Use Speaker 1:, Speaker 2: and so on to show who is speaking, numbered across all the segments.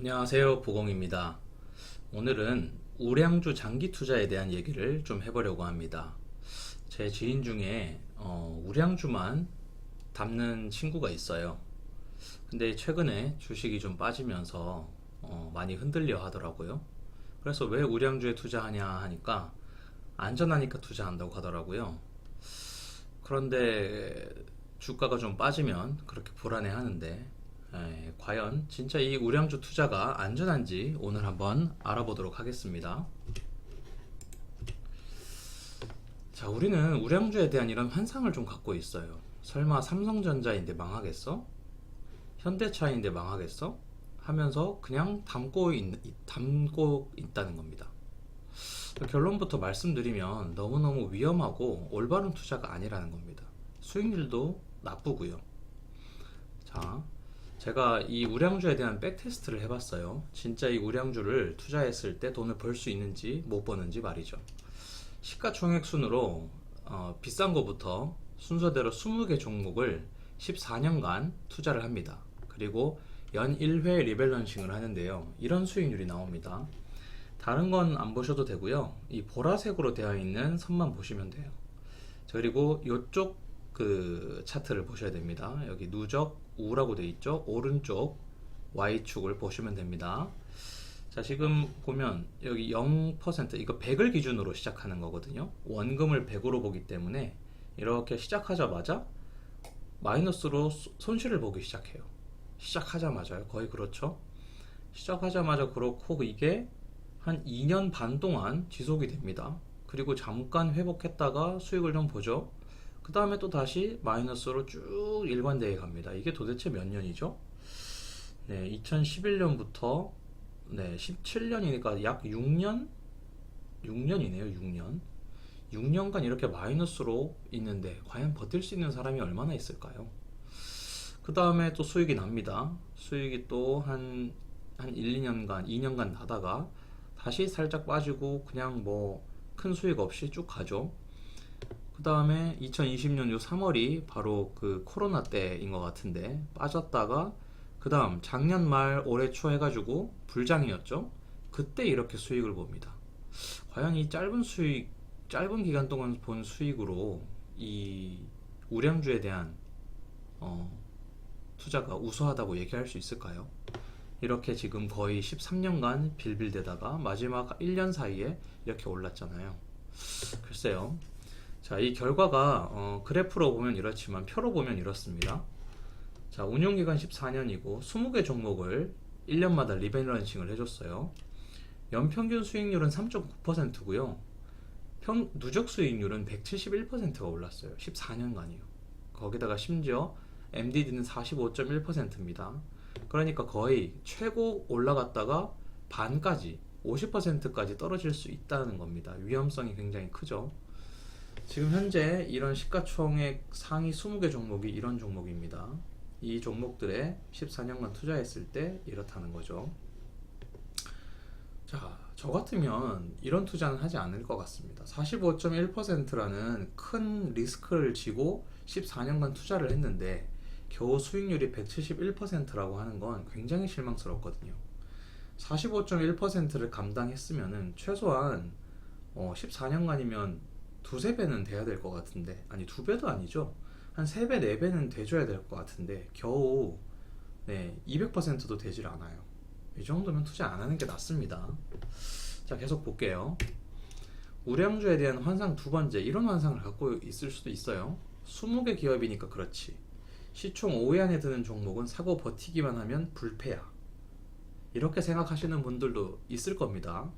Speaker 1: 안녕하세요, 보공입니다. 오늘은 우량주 장기 투자에 대한 얘기를 좀 해보려고 합니다. 제 지인 중에 우량주만 담는 친구가 있어요. 근데 최근에 주식이 좀 빠지면서 많이 흔들려 하더라고요. 그래서 왜 우량주에 투자하냐 하니까 안전하니까 투자한다고 하더라고요. 그런데 주가가 좀 빠지면 그렇게 불안해 하는데, 과연 진짜 이 우량주 투자가 안전한지 오늘 한번 알아보도록 하겠습니다. 자, 우리는 우량주에 대한 이런 환상을 좀 갖고 있어요. 설마 삼성전자인데 망하겠어? 현대차인데 망하겠어? 하면서 그냥 담고 있다는 겁니다. 결론부터 말씀드리면 너무너무 위험하고 올바른 투자가 아니라는 겁니다. 수익률도 나쁘고요. 자, 제가 이 우량주에 대한 백테스트를 해봤어요. 진짜 이 우량주를 투자했을 때 돈을 벌 수 있는지 못 버는지 말이죠. 시가총액 순으로 비싼 거부터 순서대로 20개 종목을 14년간 투자를 합니다. 그리고 연 1회 리밸런싱을 하는데요. 이런 수익률이 나옵니다. 다른 건 안 보셔도 되고요. 이 보라색으로 되어 있는 선만 보시면 돼요. 그리고 이쪽 그 차트를 보셔야 됩니다. 여기 누적 우라고 되어 있죠. 오른쪽 Y축을 보시면 됩니다. 자, 지금 보면 여기 0% 이거 100을 기준으로 시작하는 거거든요. 원금을 100으로 보기 때문에 이렇게 시작하자마자 마이너스로 손실을 보기 시작해요. 시작하자마자요. 거의 그렇죠. 시작하자마자 그렇고 이게 한 2년 반 동안 지속이 됩니다. 그리고 잠깐 회복했다가 수익을 좀 보죠. 그 다음에 또 다시 마이너스로 쭉 일관되게 갑니다. 이게 도대체 몇 년이죠? 네, 2011년부터 17년이니까 약 6년? 6년이네요, 6년. 6년간 이렇게 마이너스로 있는데 과연 버틸 수 있는 사람이 얼마나 있을까요? 그 다음에 또 수익이 납니다. 수익이 또 한 1, 2년간, 2년간 나다가 다시 살짝 빠지고 그냥 뭐 큰 수익 없이 쭉 가죠. 그 다음에 2020년 요 3월이 바로 그 코로나 때인 것 같은데 빠졌다가 그 다음 작년 말 올해 초 해가지고 불장이었죠. 그때 이렇게 수익을 봅니다. 과연 이 짧은 기간 동안 본 수익으로 이 우량주에 대한 어, 투자가 우수하다고 얘기할 수 있을까요? 이렇게 지금 거의 13년간 빌빌대다가 마지막 1년 사이에 이렇게 올랐잖아요. 글쎄요. 자, 이 결과가 그래프로 보면 이렇지만 표로 보면 이렇습니다. 자, 운용기간 14년이고 20개 종목을 1년마다 리밸런싱을 해줬어요. 연평균 수익률은 3.9%고요. 누적 수익률은 171%가 올랐어요. 14년간이요. 거기다가 심지어 MDD는 45.1%입니다. 그러니까 거의 최고 올라갔다가 반까지 50%까지 떨어질 수 있다는 겁니다. 위험성이 굉장히 크죠. 지금 현재 이런 시가총액 상위 20개 종목이 이런 종목입니다. 이 종목들에 14년간 투자했을 때 이렇다는 거죠. 자, 저 같으면 이런 투자는 하지 않을 것 같습니다. 45.1%라는 큰 리스크를 지고 14년간 투자를 했는데 겨우 수익률이 171%라고 하는 건 굉장히 실망스럽거든요. 45.1%를 감당했으면은 최소한 14년간이면 두세 배는 돼야 될 것 같은데, 아니 두 배도 아니죠. 한 3배, 4배는 돼줘야 될 것 같은데 겨우 200%도 되질 않아요. 이 정도면 투자 안 하는 게 낫습니다. 자, 계속 볼게요. 우량주에 대한 환상 두 번째, 이런 환상을 갖고 있을 수도 있어요. 20개 기업이니까 그렇지. 시총 5위 안에 드는 종목은 사고 버티기만 하면 불패야. 이렇게 생각하시는 분들도 있을 겁니다.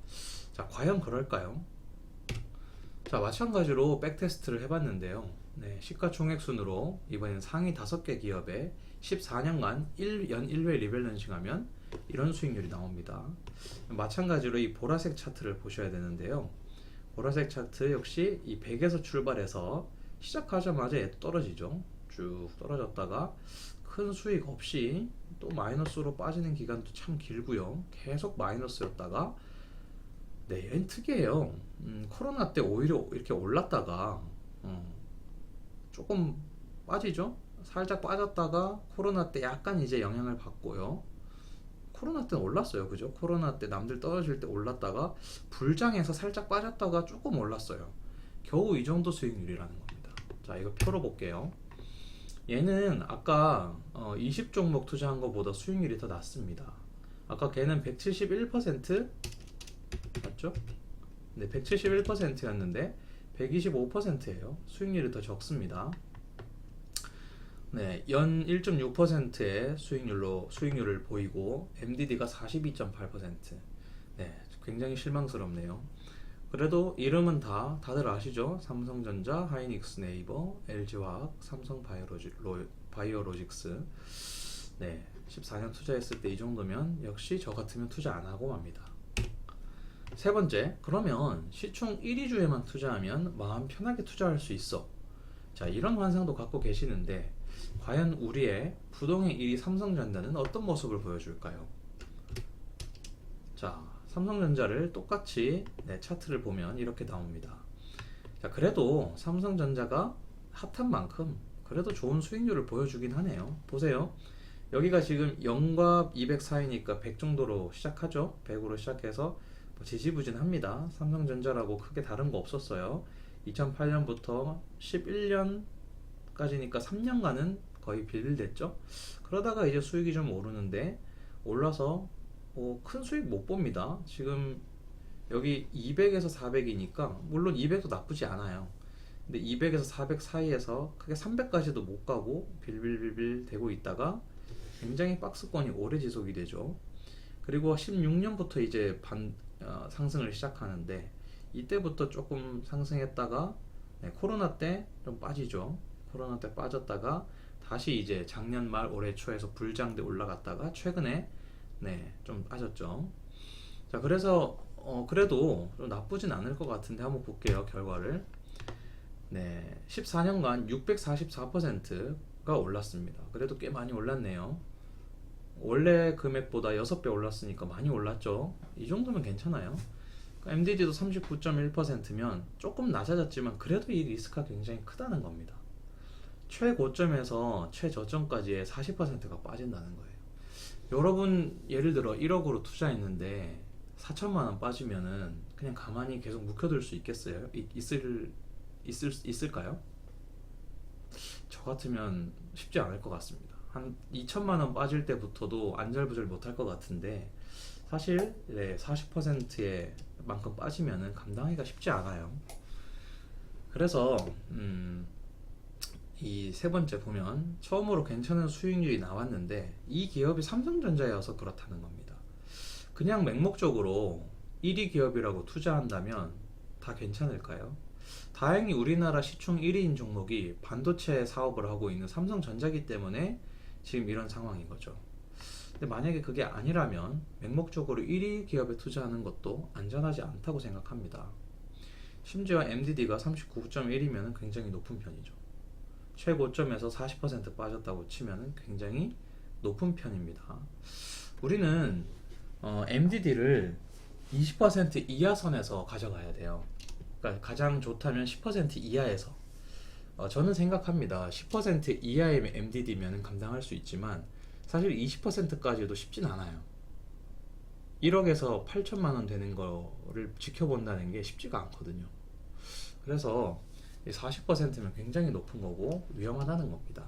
Speaker 1: 자, 과연 그럴까요? 자, 마찬가지로 백테스트를 해봤는데요. 시가총액 순으로 이번엔 상위 5개 기업에 14년간 연 1회 리밸런싱 하면 이런 수익률이 나옵니다. 마찬가지로 이 보라색 차트를 보셔야 되는데요. 보라색 차트 역시 이 100에서 출발해서 시작하자마자 떨어지죠. 쭉 떨어졌다가 큰 수익 없이 또 마이너스로 빠지는 기간도 참 길고요. 계속 마이너스였다가 얘는 특이해요. 코로나 때 오히려 이렇게 올랐다가 조금 빠지죠. 살짝 빠졌다가 코로나 때 약간 이제 영향을 받고요. 코로나 때는 올랐어요. 그죠? 코로나 때 남들 떨어질 때 올랐다가 불장해서 살짝 빠졌다가 조금 올랐어요. 겨우 이 정도 수익률이라는 겁니다. 자, 이거 표로 볼게요. 얘는 아까 20종목 투자한 것보다 수익률이 더 낮습니다. 아까 걔는 171% 맞죠? 네, 171%였는데 125%예요. 수익률이 더 적습니다. 네, 연 1.6%의 수익률을 보이고 MDD가 42.8%. 네, 굉장히 실망스럽네요. 그래도 이름은 다들 아시죠? 삼성전자, 하이닉스 네이버, LG화학, 바이오로직스. 네, 14년 투자했을 때 이 정도면 역시 저 같으면 투자 안 하고 맙니다. 세 번째, 그러면 시총 1위주에만 투자하면 마음 편하게 투자할 수 있어. 자, 이런 환상도 갖고 계시는데 과연 우리의 부동의 1위 삼성전자는 어떤 모습을 보여줄까요? 자, 삼성전자를 똑같이 차트를 보면 이렇게 나옵니다. 자, 그래도 삼성전자가 핫한 만큼 그래도 좋은 수익률을 보여주긴 하네요. 보세요. 여기가 지금 0과 200 사이니까 100 정도로 시작하죠. 100으로 시작해서 지지부진합니다. 삼성전자라고 크게 다른 거 없었어요. 2008년부터 11년까지니까 3년간은 거의 빌빌댔죠. 그러다가 이제 수익이 좀 오르는데 올라서 큰 수익 못 봅니다. 지금 여기 200에서 400이니까 물론 200도 나쁘지 않아요. 근데 200에서 400 사이에서 크게 300까지도 못 가고 빌빌빌빌 되고 있다가 굉장히 박스권이 오래 지속이 되죠. 그리고 16년부터 이제 상승을 시작하는데 이때부터 조금 상승했다가 코로나 때 좀 빠지죠. 코로나 때 빠졌다가 다시 이제 작년 말 올해 초에서 불장돼 올라갔다가 최근에 좀 빠졌죠. 자, 그래서 그래도 좀 나쁘진 않을 것 같은데 한번 볼게요. 결과를. 14년간 644%가 올랐습니다. 그래도 꽤 많이 올랐네요. 원래 금액보다 6배 올랐으니까 많이 올랐죠. 이 정도면 괜찮아요. MDD도 39.1%면 조금 낮아졌지만 그래도 이 리스크가 굉장히 크다는 겁니다. 최고점에서 최저점까지의 40%가 빠진다는 거예요. 여러분 예를 들어 1억으로 투자했는데 4천만 원 빠지면은 그냥 가만히 계속 묵혀둘 수 있겠어요? 있을까요? 저 같으면 쉽지 않을 것 같습니다. 한 2천만 원 빠질 때부터도 안절부절 못할 것 같은데 사실 40%의 만큼 빠지면은 감당하기가 쉽지 않아요. 그래서 이 세 번째 보면 처음으로 괜찮은 수익률이 나왔는데 이 기업이 삼성전자여서 그렇다는 겁니다. 그냥 맹목적으로 1위 기업이라고 투자한다면 다 괜찮을까요? 다행히 우리나라 시총 1위인 종목이 반도체 사업을 하고 있는 삼성전자기 때문에 지금 이런 상황인 거죠. 근데 만약에 그게 아니라면 맹목적으로 1위 기업에 투자하는 것도 안전하지 않다고 생각합니다. 심지어 MDD가 39.1이면 굉장히 높은 편이죠. 최고점에서 40% 빠졌다고 치면 굉장히 높은 편입니다. 우리는 MDD를 20% 이하 선에서 가져가야 돼요. 그러니까 가장 좋다면 10% 이하에서. 저는 생각합니다. 10% 이하의 MDD면 감당할 수 있지만 사실 20%까지도 쉽진 않아요. 1억에서 8천만 원 되는 거를 지켜본다는 게 쉽지가 않거든요. 그래서 40%면 굉장히 높은 거고 위험하다는 겁니다.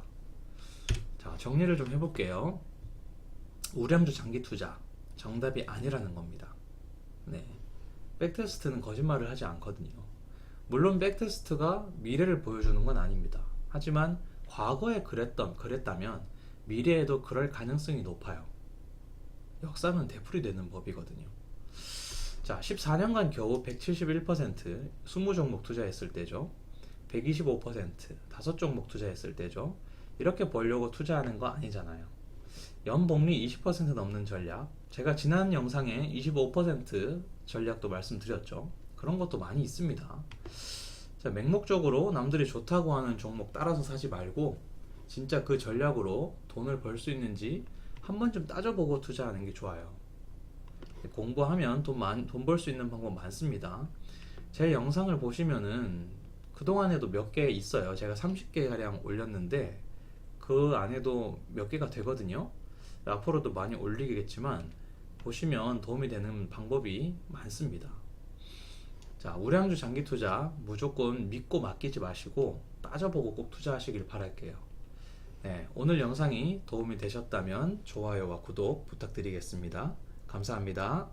Speaker 1: 자, 정리를 좀 해볼게요. 우량주 장기 투자 정답이 아니라는 겁니다. 백테스트는 거짓말을 하지 않거든요. 물론 백테스트가 미래를 보여주는 건 아닙니다. 하지만 과거에 그랬다면 미래에도 그럴 가능성이 높아요. 역사는 되풀이되는 법이거든요. 자, 14년간 겨우 171%, 20종목 투자했을 때죠. 125%, 5종목 투자했을 때죠. 이렇게 벌려고 투자하는 거 아니잖아요. 연복리 20% 넘는 전략, 제가 지난 영상에 25% 전략도 말씀드렸죠. 그런 것도 많이 있습니다. 자, 맹목적으로 남들이 좋다고 하는 종목 따라서 사지 말고 진짜 그 전략으로 돈을 벌 수 있는지 한 번쯤 따져보고 투자하는 게 좋아요. 공부하면 돈 벌 수 있는 방법 많습니다. 제 영상을 보시면은 그동안에도 몇 개 있어요. 제가 30개 가량 올렸는데 그 안에도 몇 개가 되거든요. 앞으로도 많이 올리겠지만 보시면 도움이 되는 방법이 많습니다. 자, 우량주 장기 투자 무조건 믿고 맡기지 마시고 따져보고 꼭 투자하시길 바랄게요. 네, 오늘 영상이 도움이 되셨다면 좋아요와 구독 부탁드리겠습니다. 감사합니다.